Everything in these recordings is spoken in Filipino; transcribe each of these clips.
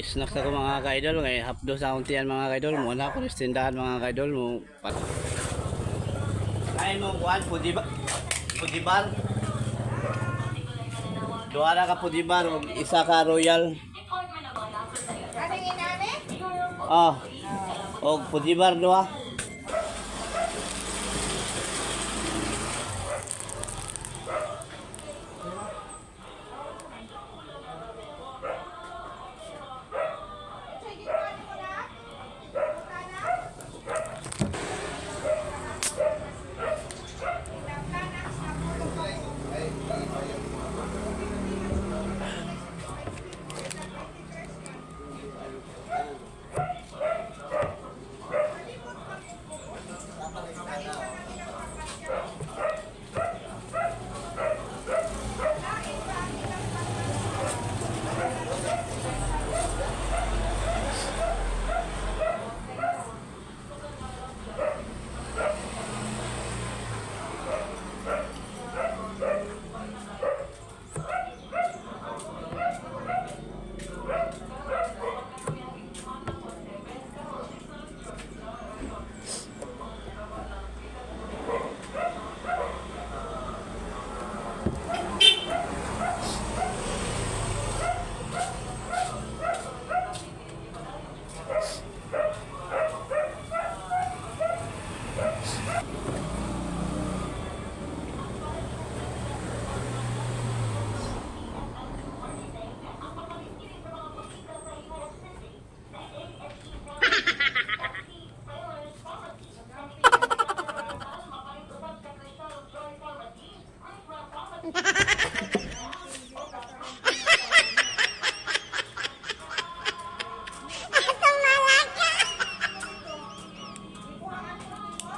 snacks ako mga ka-idol. Ngayon hapdo sa untian mga ka-idol. Muna ako sa tindahan mga ka-idol. Ay mo kuhan, pudibar. Duwara ka pudibar, isa ka royal. Ano yung inani? Ah, og pudibar duha. Sige, kuhanin mo na. Punta na.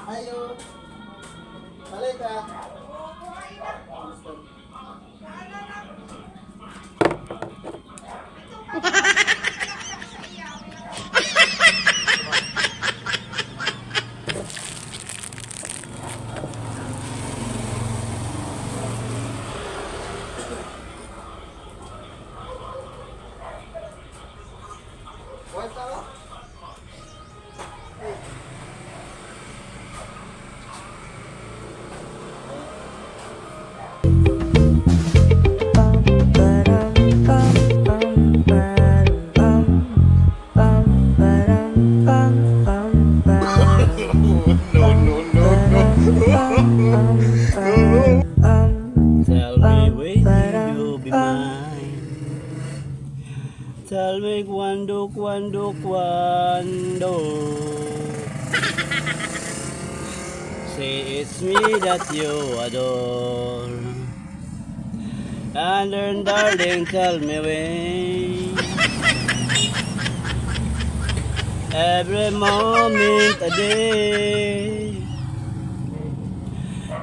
Ayo. Balik ka. What's up? Tell me will you be mine? Tell me cuando. Say it's me that you adore. And then darling tell me when. Every moment a day.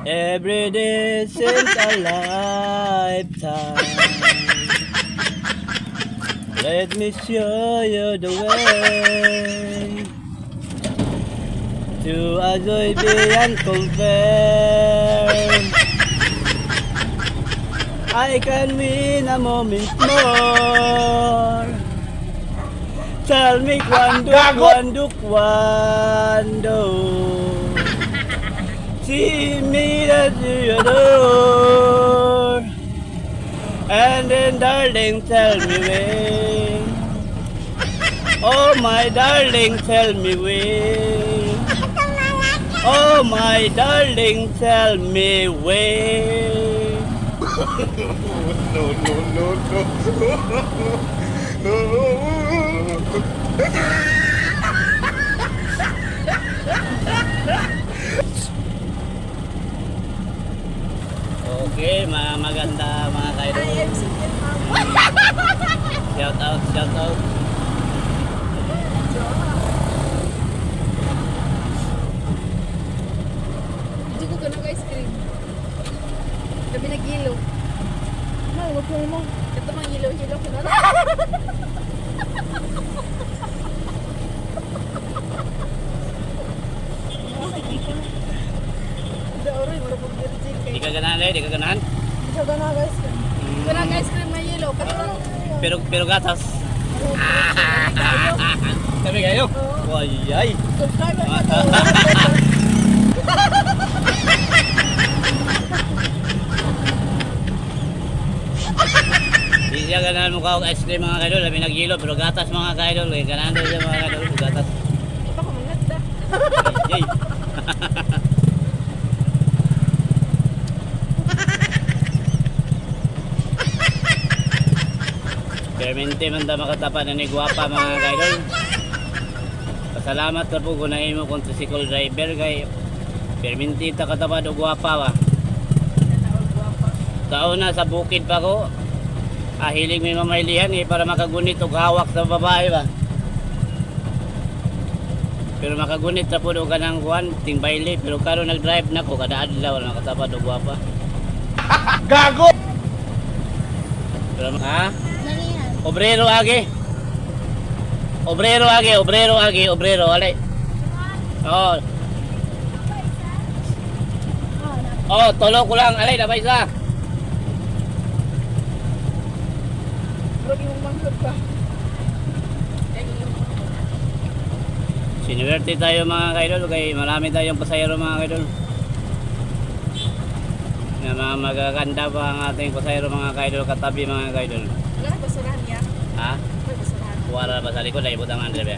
Every day since a lifetime. Let me show you the way to a joy beyond compare. I can win a moment more. Tell me cuando. See me that you adore. And then darling tell me when. Oh my darling tell me when. Oh my darling tell me when. Okay, maganda mga kaidol. I am single mom. Shout out. Hindi ko ganun ice cream. Gabi nag-hilo. No, wag mo. Ito mang hilo-hilo ko na. Di ka ganahan eh, di ka ganahan. Ito ganahan ice cream. Ganahan ice cream may yelo. Pero gatas. Kami kayo. Wayay. Subscribe na to. Di siya ganahan mukha og ice cream mga kaidol. Labi naghilo pero gatas mga kaidol. Ganahan din siya mga kaidol. Gatas. Ito ko mangat da. Yay. Permente man ta makatapan na ni Gwapa mga kaidol. Pasalamat na po kung naimo kong tricycle driver kay permente ta katapad og Gwapa ba. Taon na sa bukid pa ko. Hiling may mamaylihan para makagunit og hawak sa babae ba. Pero makagunit na po do ka ng kuhan, ting baile. Pero karon nag-drive na ko kada adlaw wala makatapad og Gwapa. Gago! Pero ha? Nanihan. Obrero agi. Obrero alay. Oh. Oh, tolo ko lang alay na ba isa? Bro, yung manghod ka. Sinuwerte tayo mga kaidol kay marami tayong pasayro mga kaidol. Na mga magaganda pa ang ating pasayro mga kaidol katabi mga kaidol. Wala na basurahan niya. Ha? Wala basurahan. Wala ba sa likod ay butang andre ba?